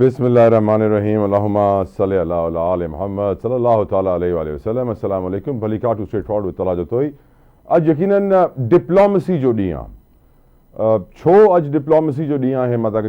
بسم اللہ الرحمن الرحیم اللہم صلی اللہ علی محمد صلی اللہ تعالیٰ علیہ وآلہ وسلم. السلام علیکم. بھلی کاٹ اسٹریٹ فارورڈ with تلا جو توئی اج یقیناً ڈپلومسی جو ڈیاں چھو اج ڈپلومسی جو ڈیاں ہیں ماں تاکہ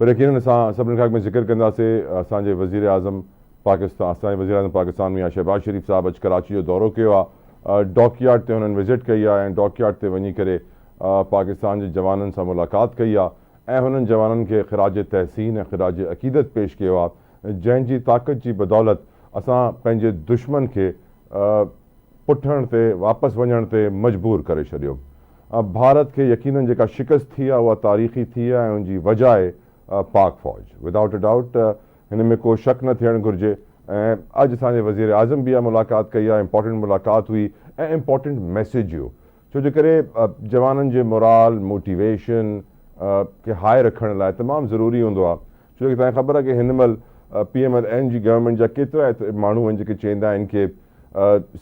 پر یقیناً سبن خاک میں ذکر کنداسے اسانجے وزیر اعظم پاکستان میں شہباز شریف صاحب اج کراچی جو دورو کیا ڈاک یارڈ تے انہوں وزٹ کئی ڈاک یارڈ تے ونی کرے پاکستان کے جوانن سے ملاقات کئی انہوں جوانن کے خراج تحسین خراج عقیدت پیش کیا جن کی طاقت کی بدولت اساں پنجے دشمن کے پٹھن تے واپس ونجن تے مجبور کرے چھڈیو. بھارت کے یقیناً جکا شکست تھی وہ تاریخی تھی ان کی وجہ ہے پاک فوج. وداؤٹ اے ڈاؤٹ ان میں کوئی شک نہ تھیڻ گھرجے. اج اساں وزیر اعظم بھی ملاقات کئی امپورٹنٹ ملاقات ہوئی امپورٹنٹ میسیج ہو چھو جو کرے جوانن کے مورال موٹیویشن کے ہائی رکھنے لائے تمام ضروری ہوندو چھو کہ تائیں خبر ہے کہ ہنمل PMLN جی گورنمنٹ جا کترا مانو ہیں جو چیندہ ان کے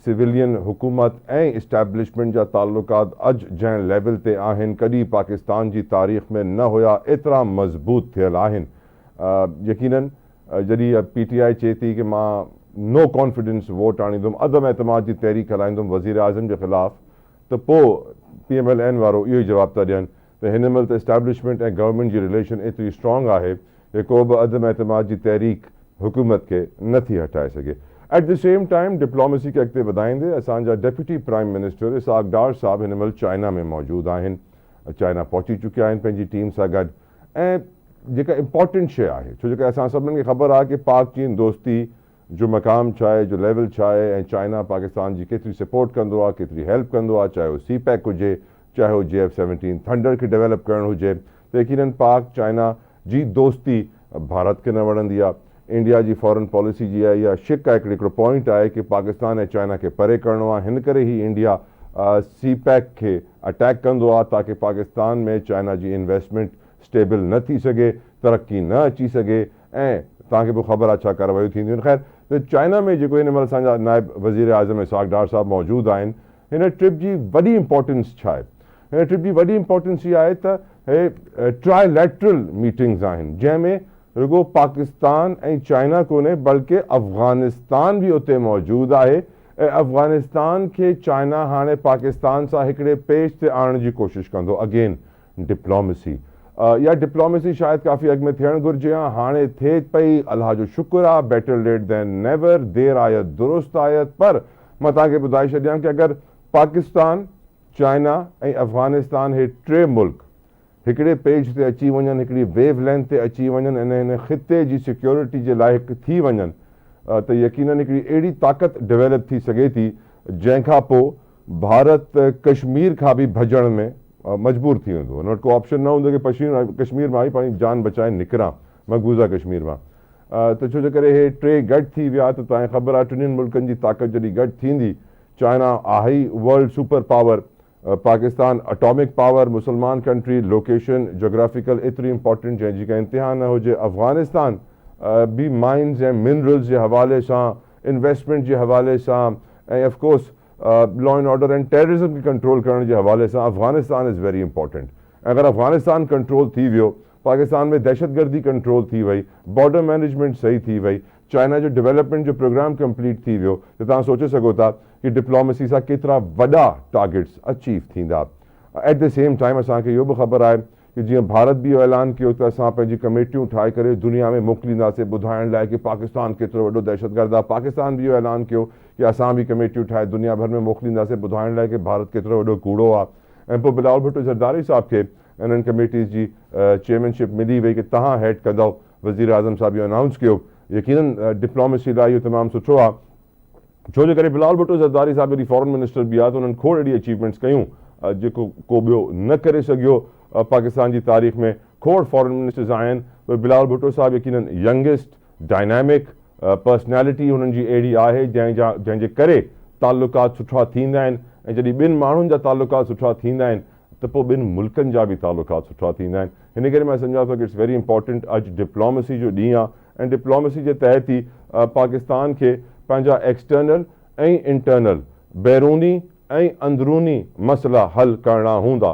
سویلین حکومت اسٹیبلشمنٹ جا تعلقات اج جن لیول تے آہن کدی پاکستان جی تاریخ میں نہ ہویا اترا مضبوط تھیل آہن. یقیناً جدی PTI چیتی کہ ماں نو کانفیڈنس ووٹ آنیندم عدم اعتماد کی تحریک ہلائیندم وزیر اعظم کے خلاف تو PMLN وارو یہ جواب تا ڈین تو ہنمل تو اسٹیبلشمنٹ گورنمنٹ کی ریلیشن اتنی اسٹرانگ ہے کہ کو بھی عدم اعتماد کی تحریک حکومت کے نتھی ہٹائے سکے. At the same time diplomacy کے اگتے بدائیں دے اسانجا deputy prime minister Ishaq Dar صاحب ہنمل چائنا میں موجود ہیں. چائنا پہنچی چکے ہیں پنجی ٹیم سے گڈ جکا امپورٹنٹ شے ہے چھو کہ اساں سبن کی خبر آ کہ پاک چین دوستی جو مقام چاہے جو لیول چاہے چائنا پاکستان جی کتری سپورٹ کندو کتری ہیلپ کندو چاہے وہ CPEC ہوجے چاہے وہ JF-17 تھنڈر کی ڈیولپ کرن ہوجے تو یقیناً پاک چائنا جی دوستی بھارت کے نہ وڑن دیا. انڈیا جی فورن پالیسی جی ہے یا شک کا ایک پوائنٹ آئے کہ پاکستان ہے چائنا کے پرے کرنو ہن کرے ہی انڈیا CPEC کے اٹیک کندو تاکہ پاکستان میں چائنا جی انویسٹمنٹ سٹیبل نہ تھی سکے ترقی نہ اچی سکے تاکہ وہ خبر اچھا کاروائی تھی. خیر تو چائنا میں جو انمل سانجا نائب وزیر اعظم اسحاق ڈار صاحب موجود ہیں ان ٹرپ جی وڈی امپورٹنس چھائے ان ٹرپ جی وڈی امپورٹنس یہ ہے تو ٹرائی لیٹرل میٹنگز ہیں جن میں رگو پاکستان چائنا کو نے بلکہ افغانستان بھی اتنے موجود ہے. افغانستان کے چائنا ہانے پاکستان سا ہکڑے پیش تے آن کی کوشش کندو اگین ڈپلومسی یا ڈپلومسی شاید کافی اگ میں تھیڑ گرجے ہانے تھے پئی اللہ جو شکر آ بیٹر لیٹ دین نیور دیر آیت درست آیت. پر میں تاکہ بدائی چھڈیاں کہ اگر پاکستان چائنا افغانستان ہے ٹرے ملک ہکڑے پیج تے اچی ونجن ہکڑی ویو لینتھ تے اچی ونجن ان خطے جی سیکیورٹی جے لائق تھی ونجن تو یقیناً ہکڑی ایڑی طاقت ڈیولپ تھی سگے تھی جن کا پو بھارت کشمیر کا بھی بھجن میں مجبور تھی ہوندو نوٹ کو آپشن نہ ہوندو کہ کشمیر میں آئی پانی جان بچائے نکراں مقبوضہ کشمیر میں تو چھو کرے ہے ٹرے گڈ تھی ویا تو تائیں خبر آ ٹنین ملکن جی طاقت جڑی گڈ تھیندی چائنا آہی world super power Pakistan atomic power مسلمان کنٹری لوکیشن جغرافیکل اتنی امپورٹنٹ جائیں جی کا انتہا نہ ہو جائے. افغانستان بھی مائنز ہیں منرلز کے حوالے سے انویسٹمنٹ کے حوالے سے of course law and order and terrorism کی کنٹرول کرنے کے حوالے سے افغانستان از ویری امپورٹنٹ. اگر افغانستان کنٹرول تھی ویو پاکستان میں دہشت گردی کنٹرول تھی وئی بارڈر مینجمنٹ صحیح تھی وئی چائنا جو ڈیولپمنٹ جو پروگرام کمپلیٹ تھی ویو تو تاں سوچے سکو تا کہ ڈپلومسی سا کترا وڈا ٹارگیٹس اچیو تھیندا. ایٹ دی سیم ٹائم اساں کے یہ بھی خبر آئے کہ جی بھارت بھی اعلان کیو تو اساں پنجی کمیٹیوں ٹھائے کرے دنیا میں موکلیندا سے بدھائن لائے کہ پاکستان کترو وڈو دہشت گرد آ. پاکستان بھی اعلان کیو کہ اساں بھی کمیٹیوں ٹھائے دنیا بھر میں موکلیندا سے بدھائن لائے کہ بھارت کترو وڈو کوڑو آ. پو بلاول بھٹو زرداری صاحب کے انہن کمیٹیز جی چیئرمین ملی وئی کہ تہاں ہیڈ کندو وزیر اعظم صاحب یہ اناؤنس کیو. یقیناً ڈپلومسی لائی تمام سٹھو آ چھو جو کرے بلاول بھٹو زرداری صاحب جی فورن منسٹر بھی آ تو انہوں کھوڑ اڑی اچیومنٹس کیوں جو کو بیو نہ کرے سگیو پاکستان جی تاریخ میں کھوڑ فورن منسٹرز آئین. بلاول بھٹو صاحب یقیناً ینگسٹ ڈائنامک پرسنالٹی انہوں جی ایڑی ہے جن جے کرے تعلقات سٹھا تھیندا ہیں جدی بن مانن جا تعلقات سٹھا تھیندا ہیں تو پو بن ملکن جا بھی تعلقات سٹھا تھیندا ہیں. ہن کرے میں سمجھا تو کہ اٹس ویری امپورٹنٹ اج ڈپلومسی جو ڈیاں اینڈ ڈپلومسی کے تحت ہی پاکستان کے پنجا ایکسٹرنل انٹرنل بیرونی اندرونی مسئلہ حل کرنا ہوندا.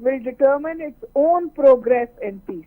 will determine its own progress and peace.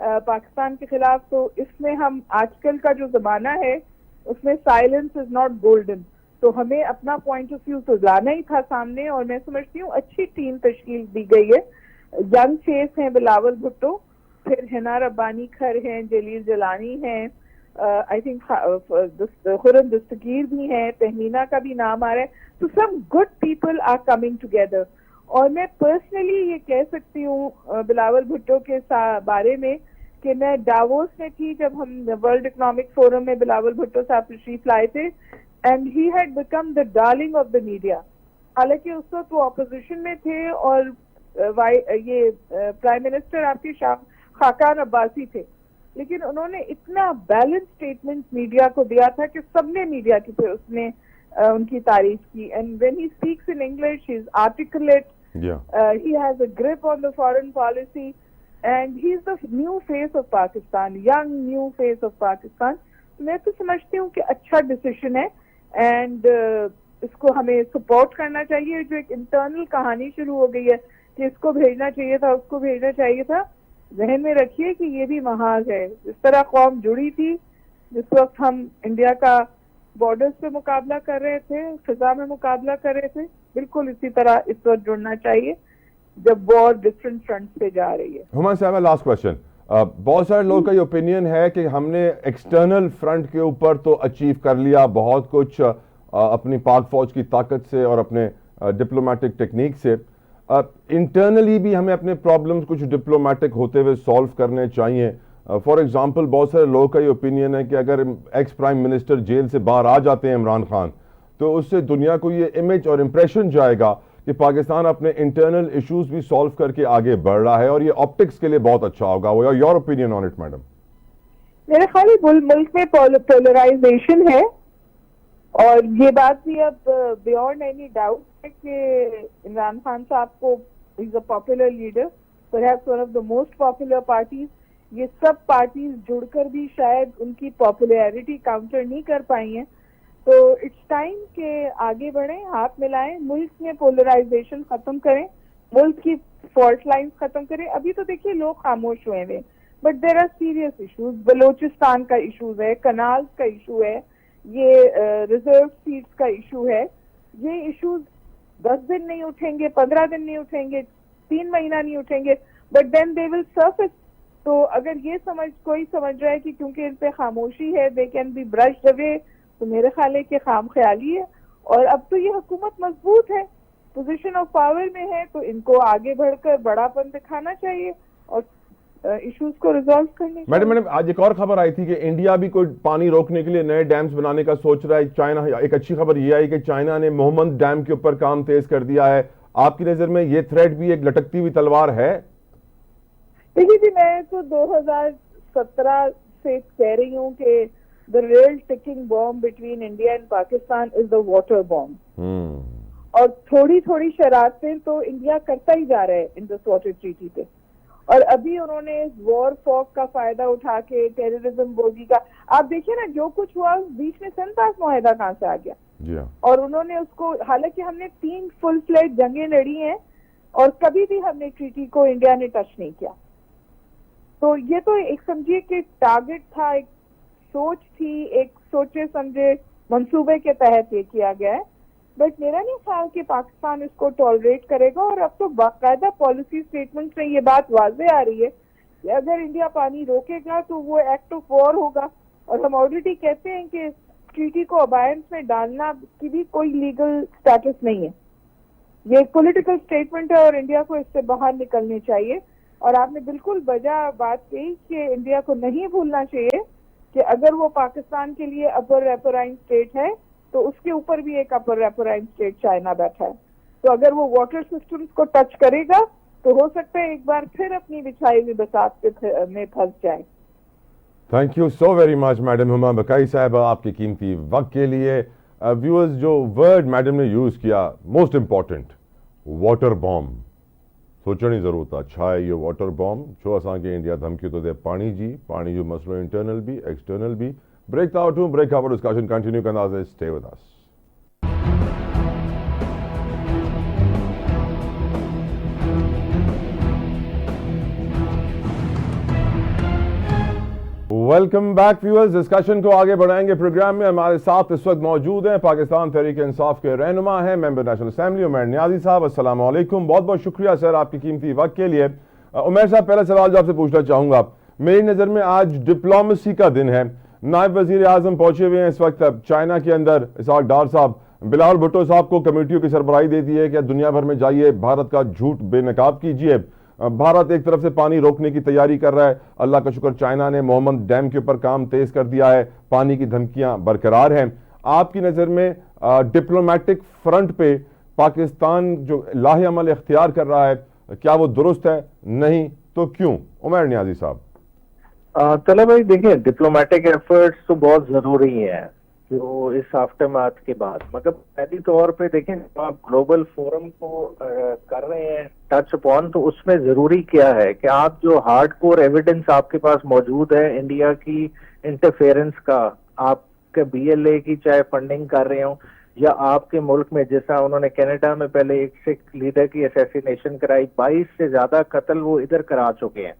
Pakistan کے خلاف. تو اس میں ہم آج کل کا جو زمانہ ہے اس میں سائلنس از ناٹ گولڈن. تو ہمیں اپنا پوائنٹ آف ویو تو لانا ہی تھا سامنے, اور میں سمجھتی ہوں اچھی ٹیم تشکیل دی گئی ہے. ینگ فیس ہیں بلاول بھٹو, پھر حنا ربانی کھر ہیں, جلیل جلانی ہیں, آئی تھنک خرم دستگیر بھی ہیں, تہمینہ کا بھی نام آ رہا ہے. تو some good people are coming together. اور میں پرسنلی یہ کہہ سکتی ہوں بلاول بھٹو کے بارے میں کہ میں ڈاووس میں تھی جب ہم ورلڈ اکنامک فورم میں بلاول بھٹو صاحب تشریف لائے تھے, and he had become the darling of the media. حالانکہ اس وقت وہ اپوزیشن میں تھے اور یہ پرائم منسٹر آپ کے خاقان عباسی تھے, لیکن انہوں نے اتنا بیلنس اسٹیٹمنٹ میڈیا کو دیا تھا کہ سب نے میڈیا کی پھر اس نے ان کی تعریف کی. And when he speaks in English he is articulate, he has a grip on the foreign policy, and he is the new face of Pakistan, young new face of Pakistan. میں تو سمجھتی ہوں کہ اچھا ڈیسیشن ہے, and اس کو ہمیں support کرنا چاہیے. جو ایک انٹرنل کہانی شروع ہو گئی ہے کہ اس کو بھیجنا چاہیے تھا, اس کو بھیجنا چاہیے تھا, ذہن میں رکھیے کہ یہ بھی محاذ ہے. جس طرح قوم جڑی تھی جس وقت ہم انڈیا کا بارڈرز پہ مقابلہ کر رہے تھے, فضا میں مقابلہ کر رہے تھے, بالکل اسی طرح اس وقت جڑنا چاہیے جب وار ڈفرنٹ فرنٹ پہ جا رہی ہے. ہمایوں صاحب لاسٹ کوشچن, بہت سارے لوگوں کا یہ اوپینین ہے کہ ہم نے ایکسٹرنل فرنٹ کے اوپر تو اچیو کر لیا بہت کچھ اپنی پاک فوج کی طاقت سے اور اپنے ڈپلومیٹک ٹیکنیک سے, انٹرنلی بھی ہمیں اپنے پرابلمز کچھ ڈپلومیٹک ہوتے ہوئے سالو کرنے چاہیے. فار ایگزامپل بہت سارے لوگوں کا یہ اوپینین ہے کہ اگر ایکس پرائم منسٹر جیل سے باہر آ جاتے ہیں عمران خان, تو اس سے دنیا کو یہ امیج اور امپریشن جائے گا کہ پاکستان اپنے انٹرنل ایشوز بھی سالو کر کے آگے بڑھ رہا ہے, اور یہ آپٹکس کے لیے بہت اچھا ہوگا. وہ your opinion on it madam? میرے خیال ہے ملک میں پولرائزیشن ہے, اور یہ بات بھی اب بیونڈ اینی ڈاؤٹ ہے کہ عمران خان صاحب کو is a popular leader, perhaps one of the most popular parties. یہ سب پارٹیز جڑ کر بھی شاید ان کی پاپولیرٹی کاؤنٹر نہیں کر پائی ہیں. تو اٹس ٹائم کہ آگے بڑھیں, ہاتھ ملائیں, ملک میں پولرائزیشن ختم کریں, ملک کی فالٹ لائنز ختم کریں. ابھی تو دیکھیے لوگ خاموش ہوئے ہیں, but there are serious issues. Balochistan کا ایشوز ہے, کنالز کا ایشو ہے, یہ ریزرو سیٹس کا ایشو ہے. یہ ایشوز 10 دن نہیں اٹھیں گے, 15 دن نہیں اٹھیں گے, 3 مہینہ نہیں اٹھیں گے, but then they will surface. تو اگر یہ کوئی سمجھ رہا ہے کہ کیونکہ ان پہ خاموشی ہے دے کین بی برشڈ اوے, تو میرے خیال ہے کہ خام خیالی ہے. اور اب تو یہ حکومت مضبوط ہے, پوزیشن آف پاور میں ہے, تو ان کو آگے بڑھ کر بڑا پن دکھانا چاہیے اور ایشوز کو ریزالو کرنے. میڈم آج ایک اور خبر آئی تھی کہ انڈیا بھی کوئی پانی روکنے کے لیے نئے ڈیمز بنانے کا سوچ رہا ہے. چائنا, ایک اچھی خبر یہ آئی کہ چائنا نے محمد ڈیم کے اوپر کام تیز کر دیا ہے. آپ کی نظر میں یہ تھریٹ بھی ایک لٹکتی ہوئی تلوار ہے؟ دیکھیے جی, میں تو 2017 سے کہہ رہی ہوں کہ the real ticking bomb between India and Pakistan is the water bomb. اور تھوڑی تھوڑی شرارتیں تو انڈیا کرتا ہی جا رہا ہے انڈس واٹر ٹریٹی پہ, اور ابھی انہوں نے وار فوک کا فائدہ اٹھا کے ٹیررزم بوگی کا, آپ دیکھیے نا جو کچھ ہوا بیچ میں سنتاس معاہدہ کہاں سے آ گیا. اور انہوں نے اس کو, حالانکہ ہم نے 3 فل فلیج جنگیں لڑی ہیں اور کبھی بھی ہم نے ٹریٹی کو انڈیا نے ٹچ نہیں کیا. تو یہ تو ایک سمجھیے کہ ٹارگٹ تھا, ایک سوچ تھی, ایک سوچے سمجھے منصوبے کے تحت یہ کیا گیا ہے. بٹ میرا نہیں خیال کہ پاکستان اس کو ٹالریٹ کرے گا, اور اب تو باقاعدہ پالیسی سٹیٹمنٹ میں یہ بات واضح آ رہی ہے کہ اگر انڈیا پانی روکے گا تو وہ ایکٹ آف وار ہوگا. اور ہم آلریڈی کہتے ہیں کہ ٹریٹی کو ابائنس میں ڈالنا کی بھی کوئی لیگل سٹیٹس نہیں ہے, یہ ایک پولیٹیکل سٹیٹمنٹ ہے اور انڈیا کو اس سے باہر نکلنی چاہیے. اور آپ نے بالکل بجا بات کہی کہ انڈیا کو نہیں بھولنا چاہیے کہ اگر وہ پاکستان کے لیے اپر ریپورائن اسٹیٹ ہے تو اس کے اوپر بھی ایک اپر ریپورائن اسٹیٹ چائنا بیٹھا ہے. تو اگر وہ واٹر سسٹمز کو ٹچ کرے گا تو ہو سکتا ہے ایک بار پھر اپنی بچھائی ہوئی بساط میں پھنس جائیں. Thank you so very much madam ہما بقائی صاحبہ آپ کے قیمتی وقت کے لیے. ویورز, جو ورڈ میڈم نے یوز کیا موسٹ امپورٹنٹ, واٹر بام, سوچنے ضرورت ہے چھا ہے یہ واٹر بام چھو اساں کے انڈیا دھمکی تو دے پانی جی, پانی جو مسئلہ انٹرنل بھی ایکسٹرنل بھی. بریک آؤٹ ہوں, بریک آؤٹ ڈسکشن کنٹینیو کرنا ہے, stay with us. Welcome back viewers. Discussion کو آگے بڑھائیں گے پروگرام میں. ہمارے ساتھ اس وقت موجود ہیں پاکستان تحریک انصاف کے رہنما ہیں, ممبر نیشنل اسمبلی عمیر نیازی صاحب. السلام علیکم, بہت بہت شکریہ سر آپ کی قیمتی وقت کے لیے. عمیر صاحب, پہلا سوال جو آپ سے پوچھنا چاہوں گا, میری نظر میں آج ڈپلومیسی کا دن ہے. نائب وزیر اعظم پہنچے ہوئے ہیں اس وقت چائنا کے اندر, اسحاق ڈار صاحب. بلاول بھٹو صاحب کو کمیٹیوں کی سربراہی دے دی ہے کہ دنیا بھر میں جائیے, بھارت کا جھوٹ بے نقاب کیجیے. بھارت ایک طرف سے پانی روکنے کی تیاری کر رہا ہے, اللہ کا شکر چائنا نے محمد ڈیم کے اوپر کام تیز کر دیا ہے, پانی کی دھمکیاں برقرار ہیں. آپ کی نظر میں ڈپلومیٹک فرنٹ پہ پاکستان جو لاہ عمل اختیار کر رہا ہے, کیا وہ درست ہے؟ نہیں تو کیوں؟ عمیر نیازی صاحب. طلب بھائی دیکھیں, ڈپلومیٹک ایفرٹس تو بہت ضروری ہیں جو اس آفٹر میتھ کے بعد, مگر پہلی طور پہ دیکھیں آپ گلوبل فورم کو کر رہے ہیں ٹچ اپون, تو اس میں ضروری کیا ہے کہ آپ جو ہارڈ کور ایویڈنس آپ کے پاس موجود ہے انڈیا کی انٹرفیئرنس کا, آپ کے بی ایل اے کی چاہے فنڈنگ کر رہے ہوں یا آپ کے ملک میں جیسا انہوں نے کینیڈا میں پہلے ایک سکھ لیڈر کی اسیسینیشن کرائی, 22 سے زیادہ قتل وہ ادھر کرا چکے ہیں,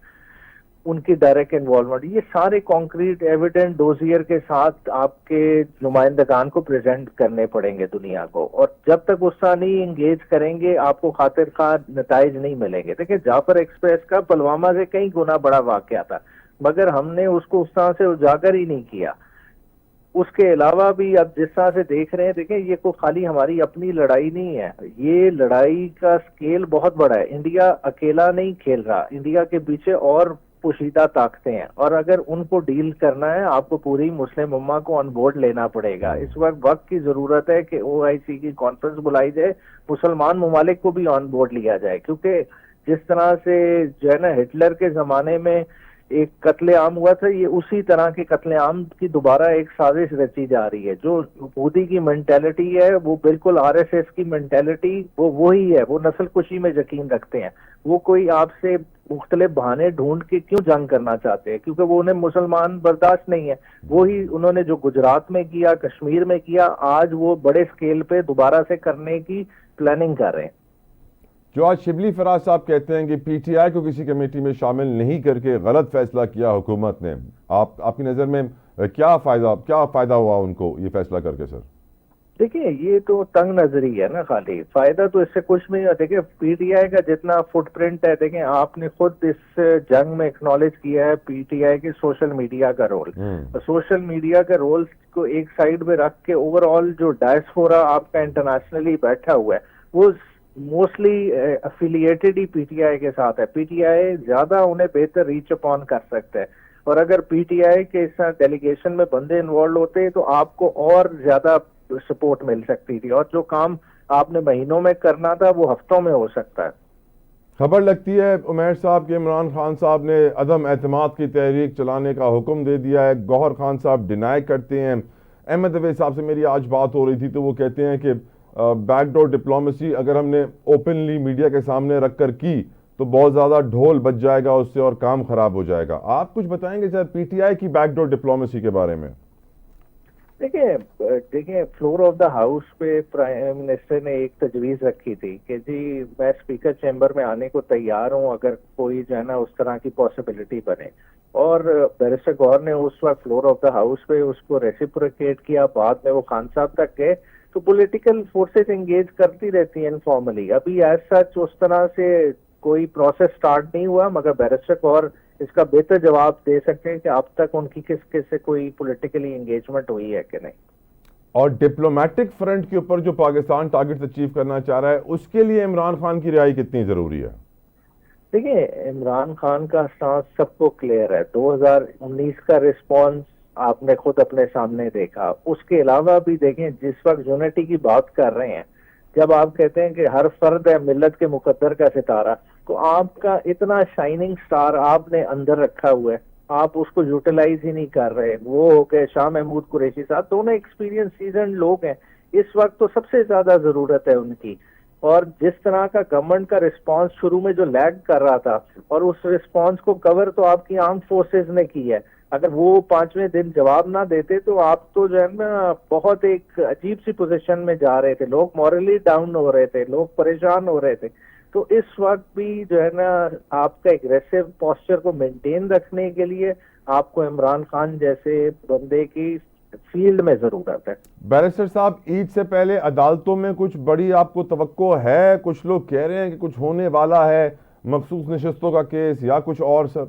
ان کی ڈائریکٹ انوالومنٹ, یہ سارے کانکریٹ ایویڈنٹ ڈوزیئر کے ساتھ آپ کے نمائندگان کو پریزنٹ کرنے پڑیں گے دنیا کو, اور جب تک اس طرح نہیں انگیج کریں گے آپ کو خاطر خواہ نتائج نہیں ملیں گے. دیکھیں جعفر ایکسپریس کا پلوامہ سے کئی گنا بڑا واقعہ تھا, مگر ہم نے اس کو اس طرح سے اجاگر ہی نہیں کیا. اس کے علاوہ بھی اب جس طرح سے دیکھ رہے ہیں, دیکھیں یہ کوئی خالی ہماری اپنی لڑائی نہیں ہے, یہ لڑائی کا سکیل بہت بڑا ہے. انڈیا اکیلا نہیں کھیل رہا, انڈیا کے پیچھے اور پوشیدہ طاقتیں ہیں, اور اگر ان کو ڈیل کرنا ہے آپ کو پوری مسلم امہ کو آن بورڈ لینا پڑے گا. اس وقت کی ضرورت ہے کہ او آئی سی کی کانفرنس بلائی جائے, مسلمان ممالک کو بھی آن بورڈ لیا جائے, کیونکہ جس طرح سے جو ہے نا ہٹلر کے زمانے میں ایک قتل عام ہوا تھا, یہ اسی طرح کے قتل عام کی دوبارہ ایک سازش رچی جا رہی ہے. جو مودی کی مینٹیلٹی ہے وہ بالکل آر ایس ایس کی مینٹیلٹی وہی ہے, وہ نسل کشی میں یقین رکھتے ہیں. وہ کوئی آپ سے مختلف بہانے ڈھونڈ کے کیوں جنگ کرنا چاہتے ہیں, کیونکہ وہ انہیں مسلمان برداشت نہیں ہے. وہی انہوں نے جو گجرات میں کیا, کشمیر میں کیا, آج وہ بڑے سکیل پہ دوبارہ سے کرنے کی پلاننگ کر رہے ہیں. جو آج شبلی فراز صاحب کہتے ہیں کہ پی ٹی آئی کو کسی کمیٹی میں شامل نہیں کر کے غلط فیصلہ کیا حکومت نے, آپ کی نظر میں کیا فائدہ ہوا ان کو یہ فیصلہ کر کے؟ سر دیکھیں یہ تو تنگ نظری ہے نا, خالی فائدہ تو اس سے کچھ نہیں ہے. دیکھیں پی ٹی آئی کا جتنا فٹ پرنٹ ہے, دیکھیں آپ نے خود اس جنگ میں اکنالج کیا ہے پی ٹی آئی کے سوشل میڈیا کا رول. سوشل میڈیا کا رول کو ایک سائڈ پہ رکھ کے اوور آل جو ڈائسپورا آپ کا انٹرنیشنلی بیٹھا ہوا ہے وہ mostly affiliated he P T I کے ساتھ ہے. پی ٹی آئی زیادہ انہیں بہتر ریچ اپون کر سکتا ہے, اور اگر پی ٹی آئی کے اس ڈیلیگیشن میں بندے انوالو ہوتے تو آپ کو اور زیادہ سپورٹ مل سکتی تھی, اور جو کام آپ نے مہینوں میں کرنا تھا وہ ہفتوں میں ہو سکتا ہے. خبر لگتی ہے عمیر صاحب کہ عمران خان صاحب نے عدم اعتماد کی تحریک چلانے کا حکم دے دیا ہے. گوہر خان صاحب ڈینائی کرتے ہیں. احمد دفیع صاحب سے میری آج بات ہو رہی تھی تو وہ کہتے ہیں کہ بیک ڈور ڈپلومیسی اگر ہم نے اوپنلی میڈیا کے سامنے رکھ کر کی تو بہت زیادہ ڈھول بج جائے گا اس سے اور کام خراب ہو جائے گا. آپ کچھ بتائیں گے سر پی ٹی آئی کی بیک ڈور ڈپلومیسی کے بارے میں؟ دیکھیں فلور آف دا ہاؤس پہ پرائم منسٹر نے ایک تجویز رکھی تھی کہ جی میں اسپیکر چیمبر میں آنے کو تیار ہوں اگر کوئی جو ہے نا اس طرح کی پاسبلٹی بنے, اور بیرسٹر گور نے اس وقت فلور آف دا ہاؤس پہ اس کو ریسیپروکیٹ کیا. بعد میں وہ خان صاحب تک گئے. تو پولیٹیکل فورسز انگیج کرتی رہتی ہیں انفارملی. ابھی ایز سچ اس طرح سے کوئی پروسیس سٹارٹ نہیں ہوا, مگر بیرسٹر گور اس کا بہتر جواب دے سکتے ہیں کہ اب تک ان کی کس سے کوئی پولیٹیکلی انگیجمنٹ ہوئی ہے کہ نہیں. اور ڈپلومیٹک فرنٹ کے اوپر جو پاکستان ٹارگٹ اچیو کرنا چاہ رہا ہے اس کے لیے عمران خان کی رہائی کتنی ضروری ہے؟ دیکھیں عمران خان کا سٹانس سب کو کلیئر ہے. 2019 کا رسپانس آپ نے خود اپنے سامنے دیکھا. اس کے علاوہ بھی دیکھیں جس وقت یونٹی کی بات کر رہے ہیں, جب آپ کہتے ہیں کہ ہر فرد ہے ملت کے مقدر کا ستارہ, تو آپ کا اتنا شائننگ سٹار آپ نے اندر رکھا ہوا ہے, آپ اس کو یوٹیلائز ہی نہیں کر رہے. وہ ہو گئے شاہ محمود قریشی صاحب, دونوں ایکسپیرینس سیزنڈ لوگ ہیں. اس وقت تو سب سے زیادہ ضرورت ہے ان کی. اور جس طرح کا گورنمنٹ کا رسپانس شروع میں جو لیگ کر رہا تھا, اور اس رسپانس کو کور تو آپ کی آرم فورسز نے کی ہے. اگر وہ 5ویں دن جواب نہ دیتے تو آپ تو جو ہے نا بہت ایک عجیب سی پوزیشن میں جا رہے تھے. لوگ مورلی ڈاؤن ہو رہے تھے, لوگ پریشان ہو رہے تھے. تو اس وقت بھی جو ہے نا آپ کا ایگریسو پوسچر کو مینٹین رکھنے کے لیے آپ کو عمران خان جیسے بندے کی فیلڈ میں ضرورت ہے. بیرسٹر صاحب عید سے پہلے عدالتوں میں کچھ بڑی آپ کو توقع ہے؟ کچھ لوگ کہہ رہے ہیں کہ کچھ ہونے والا ہے، مخصوص نشستوں کا کیس یا کچھ اور؟ سر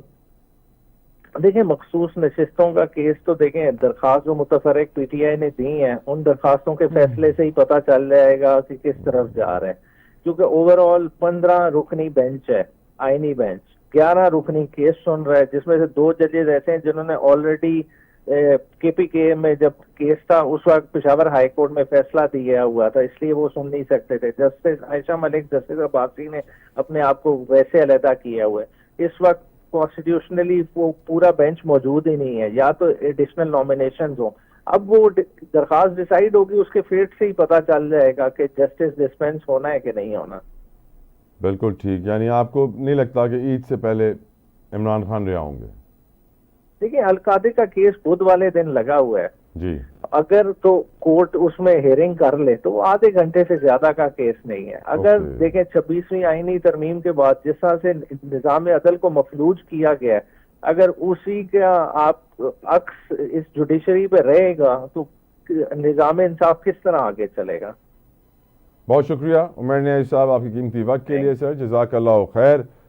دیکھیں مخصوص نشستوں کا کیس تو دیکھیں درخواست جو متفرق پی ٹی آئی نے دی ہیں ان درخواستوں کے فیصلے سے ہی پتہ چل جائے گا کہ کس طرف جا رہے ہیں، کیونکہ اوور آل 15 رکنی بینچ ہے، آئینی بینچ 11 رکنی کیس سن رہا ہے، جس میں سے 2 ججز ایسے ہیں جنہوں نے آلریڈی کے پی کے میں جب کیس تھا اس وقت پشاور ہائی کورٹ میں فیصلہ دیا ہوا تھا، اس لیے وہ سن نہیں سکتے تھے. جسٹس عائشہ ملک، جسٹس عباسی نے اپنے آپ کو ویسے علیحدہ کیا ہوا ہے. اس وقت کانسٹیٹیوشنلی وہ پورا بینچ موجود ہی نہیں ہے، یا تو ایڈیشنل نامینیشنز ہوں. اب وہ درخواست ڈیسائیڈ ہوگی، اس کے فیٹ سے ہی پتہ چل جائے گا کہ جسٹس ڈسپینس ہونا ہے کہ نہیں ہونا. بالکل ٹھیک، یعنی آپ کو نہیں لگتا کہ عید سے پہلے عمران خان رہا ہوں گے؟ دیکھیں القادری کا کیس بدھ والے دن لگا ہوا ہے جی، اگر تو کورٹ اس میں ہیئرنگ کر لے تو وہ آدھے گھنٹے سے زیادہ کا کیس نہیں ہے. اگر دیکھیں 26ویں آئینی ترمیم کے بعد جس طرح سے نظام عدل کو مفلوج کیا گیا ہے، اگر اسی کا آپ عکس اس جوڈیشری پہ رہے گا تو نظام انصاف کس طرح آگے چلے گا؟ بہت شکریہ عمر نیازی صاحب آپ کی قیمتی وقت کے لیے. سر جزاک اللہ خیر.